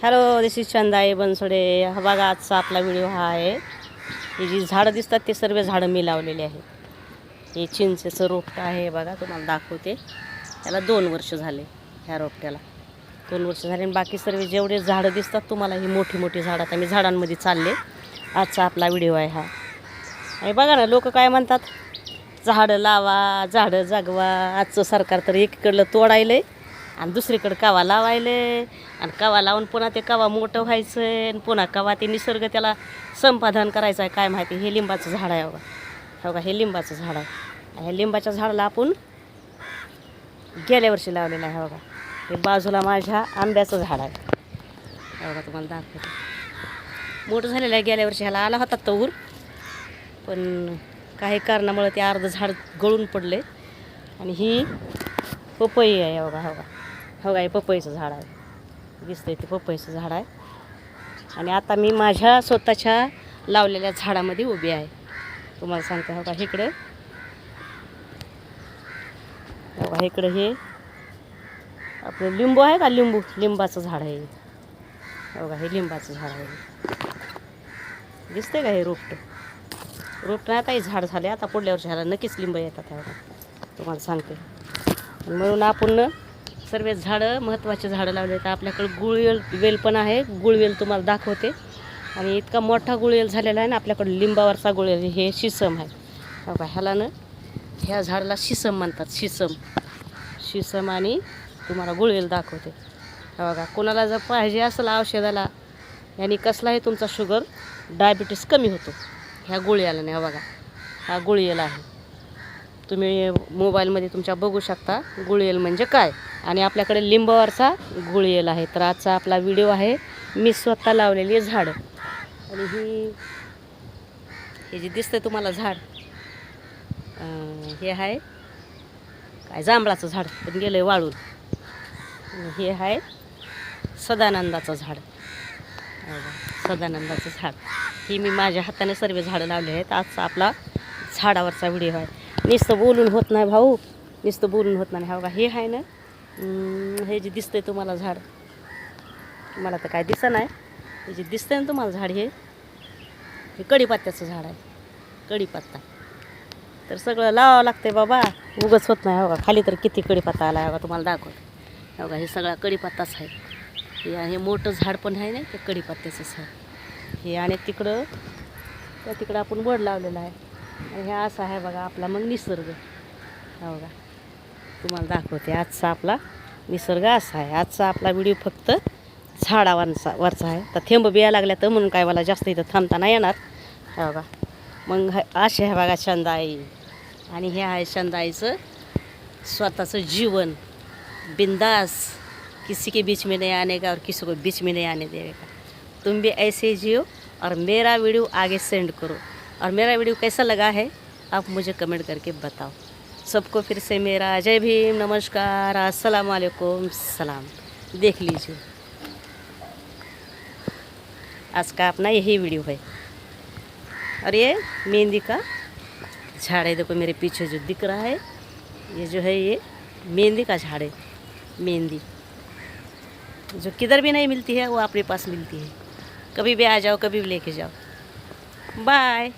Hello, this is Chandai Bansode. हा बघा, आजचा आपला व्हिडिओ हा आहे. ही जी झाडं दिसतात ते सर्व झाडं मी लावलेले आहेत. हे चिंचेचं रोपटं आहे बघा, तुम्हाला दाखवते. त्याला 2 वर्ष झाले. ह्या रोपट्याला 2 वर्ष झाले. आणि बाकी सर्व जेवढे झाडं दिसतात तुम्हाला ही मोठी मोठी झाडं. आता मी झाडांमध्ये चालले. आजचा आपला व्हिडिओ आहे हा. आणि बघा ना, लोक काय म्हणतात, झाडं लावा, झाडं जगवा. आजचं सरकार तर एकीकडलं तोडायलं आणि दुसरीकडं कवा लावायले. आणि कवा लावून पुन्हा ते कवा मोठं व्हायचं आणि पुन्हा कवा ते निसर्ग त्याला संपादन करायचं आहे काय माहिती. हे लिंबाचं झाड आहे बघा. हो का, हे लिंबाचं झाड आहे. ह्या लिंबाच्या झाडाला आपण गेल्या वर्षी लावलेलं आहे. हो का, हे बाजूला माझ्या आंब्याचं झाड आहे. हो का, तुम्हाला दाखवते. मोठं झालेलं आहे. गेल्या वर्षी ह्याला आला होता तूर, पण काही कारणामुळे ते अर्ध झाड गळून पडले. आणि ही पपई आहे. हो का, हो का, हो का, हे पपईचं झाड आहे. दिसतंय ते पपईचं झाड आहे. आणि आता मी माझ्या स्वतःच्या लावलेल्या झाडामध्ये उभी आहे. तुम्हाला सांगते. हो का, इकडं, हो का, इकडं हे आपलं लिंबू आहे का, लिंबाचं झाड आहे. हो का, हे लिंबाचं झाड आहे. दिसतंय का, हे रोपटं नाही. आता हे झाड झाले. आता पुढल्या वर्षी ह्याला नक्कीच लिंब येतात. हो का, तुम्हाला सांगते. म्हणून आपण सर्व झाडं, महत्त्वाचे झाडं लावले. तर आपल्याकडे गुळवेल पण आहे. गुळवेल तुम्हाला दाखवते. आणि इतका मोठा गुळवेल झालेला आहे ना आपल्याकडे. लिंबावरचा गुळवेल, हे शिसम आहे. हो का, ह्याला ना, ह्या झाडाला शिसम म्हणतात. शिसम आणि तुम्हाला गुळवेल दाखवते. हो बघा, कोणाला जर पाहिजे असेल औषधाला, यांनी कसलाही तुमचा शुगर, डायबिटीस कमी होतो ह्या गुळवेला. नाही बघा, हा गुळवेल आहे. तुम्ही मोबाईलमध्ये तुमच्या बघू शकता गुळवेल म्हणजे काय. आणि आपल्याकडे लिंबावरचा गुळवेल आहे. तर आजचा आपला व्हिडिओ आहे मी स्वतः लावलेली झाडं. आणि हे जे दिसतंय तुम्हाला झाड, हे आहे काय, जांभळाचं झाड, पण गेलं आहे वाळून. हे आहे सदानंदाचं झाड. सदानंदाचं झाड. ही मी माझ्या हाताने सर्व झाडं लावले आहेत. आजचा आपला झाडावरचा व्हिडिओ आहे. नुसतं बोलून होत नाही भाऊ, नुसतं बोलून होत नाही. हो का, हे आहे ना, हे जे दिसतंय तुम्हाला झाड, मला तर काय दिसत नाही. हे जे दिसतंय ना तुम्हाला झाड, हे कढीपत्त्याचं झाड आहे. कढीपत्ता तर सगळं लावावं लागतंय बाबा, उगच होत नाही. हो का, खाली तर किती कढीपत्ता आला आहे. हो का, तुम्हाला दाखवते. हो का, हे सगळा कढीपत्ताच आहे. हे मोठं झाड पण आहे ना, ते कढीपत्त्याचंच आहे हे. आणि तिकडं आपण बोर्ड लावलेला आहे. आणि हे असं आहे बघा आपला मग निसर्ग. हो का, तुम्हाला दाखवते. आजचा आपला निसर्ग असा आहे. आजचा आपला व्हिडिओ फक्त वरचा आहे. तर थेंब बिया लागल्या तर म्हणून काय मला जास्त इथं थांबता नाही येणार. हो का, मग असे आहे बघा चंदाई. आणि हे आहे चंदाईचं स्वतःचं जीवन. बिंदास, किसी के बीच में नहीं आने का और किसी को बीच में नहीं आने देने का. तुम भी ऐसे जियो और मेरा वीडियो आगे सेंड करो. और मेरा वीडियो कैसा लगा है आप मुझे कमेंट करके बताओ. सबको फिर से मेरा जय भीम, नमस्कार, अस्सलाम वालेकुम, सलाम. देख लीजिए, आज का अपना यही वीडियो है. और ये मेहंदी का झाड़ है. देखो मेरे पीछे जो दिख रहा है, ये जो है ये मेहंदी का झाड़ है. मेहंदी जो किधर भी नहीं मिलती है वो अपने पास मिलती है. कभी भी आ जाओ, कभी भी लेके जाओ. बाय.